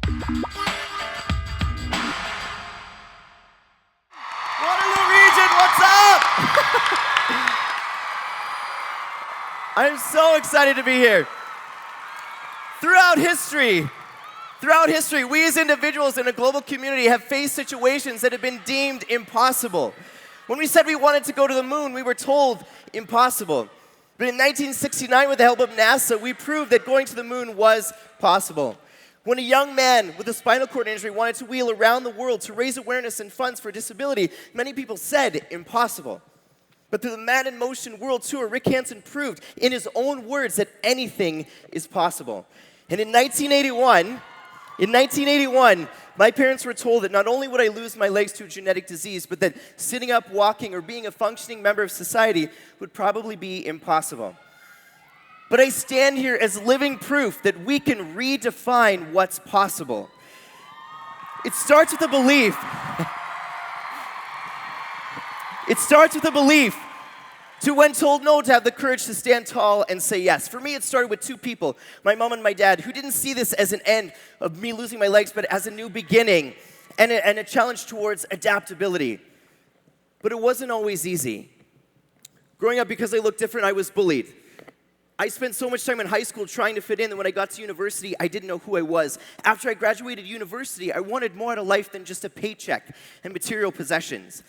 Waterloo Region, what's up? I'm so excited to be here. Throughout history, we as individuals in a global community have faced situations that have been deemed impossible. When we said we wanted to go to the moon, we were told impossible. But in 1969, with the help of NASA, we proved that going to the moon was possible. When a young man with a spinal cord injury wanted to wheel around the world to raise awareness and funds for disability, many people said impossible. But through the Man in Motion World Tour, Rick Hansen proved in his own words that anything is possible. And in 1981, my parents were told that not only would I lose my legs to a genetic disease, but that sitting up, walking, or being a functioning member of society would probably be impossible. But I stand here as living proof that we can redefine what's possible. It starts with a belief. It starts with a belief to, when told no, to have the courage to stand tall and say yes. For me, it started with two people, my mom and my dad, who didn't see this as an end of me losing my legs, but as a new beginning and a challenge towards adaptability. But it wasn't always easy. Growing up, because I looked different, I was bullied. I spent so much time in high school trying to fit in that when I got to university, I didn't know who I was. After I graduated university, I wanted more out of life than just a paycheck and material possessions.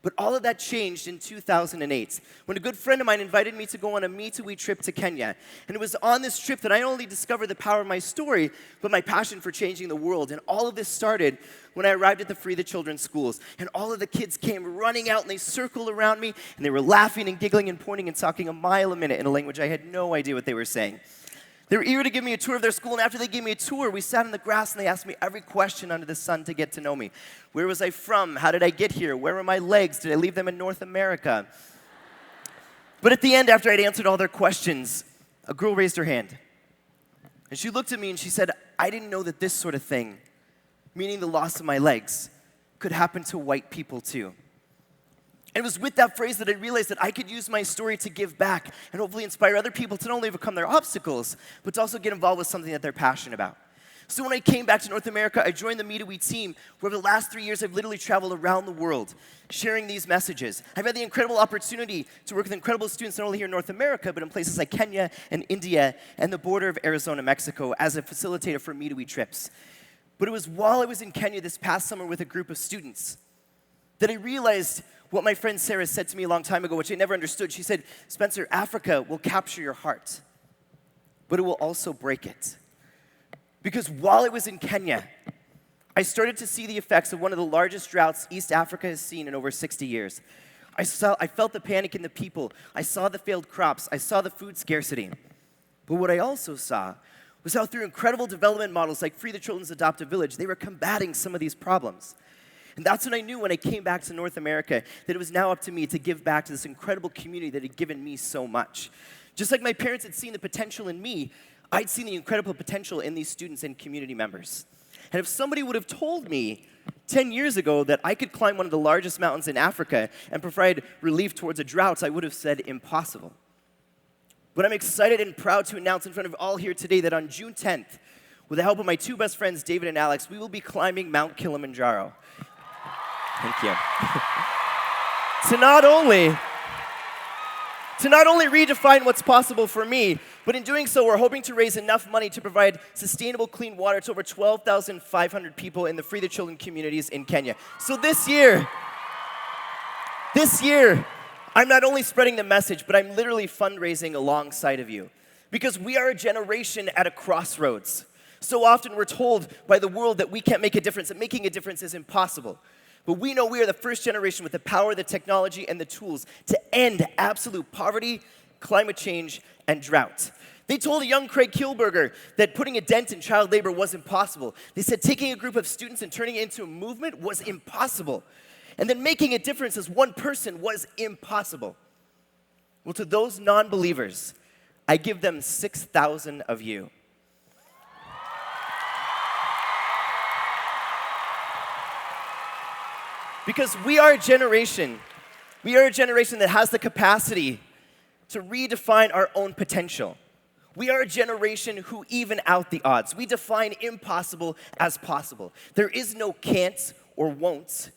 But all of that changed in 2008, when a good friend of mine invited me to go on a Me to We trip to Kenya. And it was on this trip that I not only discovered the power of my story, but my passion for changing the world. And all of this started when I arrived at the Free the Children schools. And all of the kids came running out, and they circled around me, and they were laughing and giggling and pointing and talking a mile a minute in a language I had no idea what they were saying. They were eager to give me a tour of their school, and after they gave me a tour, we sat in the grass and they asked me every question under the sun to get to know me. Where was I from? How did I get here? Where were my legs? Did I leave them in North America? But at the end, after I'd answered all their questions, a girl raised her hand. And she looked at me and she said, I didn't know that this sort of thing, meaning the loss of my legs, could happen to white people too. And it was with that phrase that I realized that I could use my story to give back and hopefully inspire other people to not only overcome their obstacles, but to also get involved with something that they're passionate about. So when I came back to North America, I joined the Me to We team, where over the last 3 years, I've literally traveled around the world, sharing these messages. I've had the incredible opportunity to work with incredible students, not only here in North America, but in places like Kenya and India and the border of Arizona, Mexico, as a facilitator for Me to We trips. But it was while I was in Kenya this past summer with a group of students that I realized what my friend Sarah said to me a long time ago, which I never understood. She said, Spencer, Africa will capture your heart, but it will also break it. Because while I was in Kenya, I started to see the effects of one of the largest droughts East Africa has seen in over 60 years. I felt the panic in the people. I saw the failed crops. I saw the food scarcity. But what I also saw was how through incredible development models like Free the Children's Adoptive Village, they were combating some of these problems. And that's when I knew when I came back to North America that it was now up to me to give back to this incredible community that had given me so much. Just like my parents had seen the potential in me, I'd seen the incredible potential in these students and community members. And if somebody would have told me 10 years ago that I could climb one of the largest mountains in Africa and provide relief towards a drought, I would have said impossible. But I'm excited and proud to announce in front of all here today that on June 10th, with the help of my two best friends, David and Alex, we will be climbing Mount Kilimanjaro. Thank you. to not only redefine what's possible for me, but in doing so, we're hoping to raise enough money to provide sustainable clean water to over 12,500 people in the Free the Children communities in Kenya. So this year, I'm not only spreading the message, but I'm literally fundraising alongside of you. Because we are a generation at a crossroads. So often we're told by the world that we can't make a difference, that making a difference is impossible. But we know we are the first generation with the power, the technology, and the tools to end absolute poverty, climate change, and drought. They told a young Craig Kielburger that putting a dent in child labor was impossible. They said taking a group of students and turning it into a movement was impossible. And then making a difference as one person was impossible. Well, to those non-believers, I give them 6,000 of you. Because we are a generation that has the capacity to redefine our own potential. We are a generation who even out the odds. We define impossible as possible. There is no can't or won't,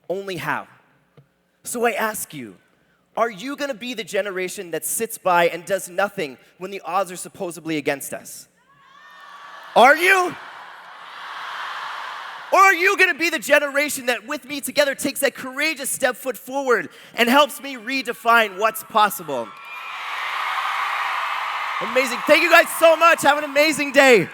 only how. So I ask you, are you going to be the generation that sits by and does nothing when the odds are supposedly against us? Are you? Or are you going to be the generation that with me together takes that courageous step foot forward and helps me redefine what's possible? Amazing. Thank you guys so much. Have an amazing day.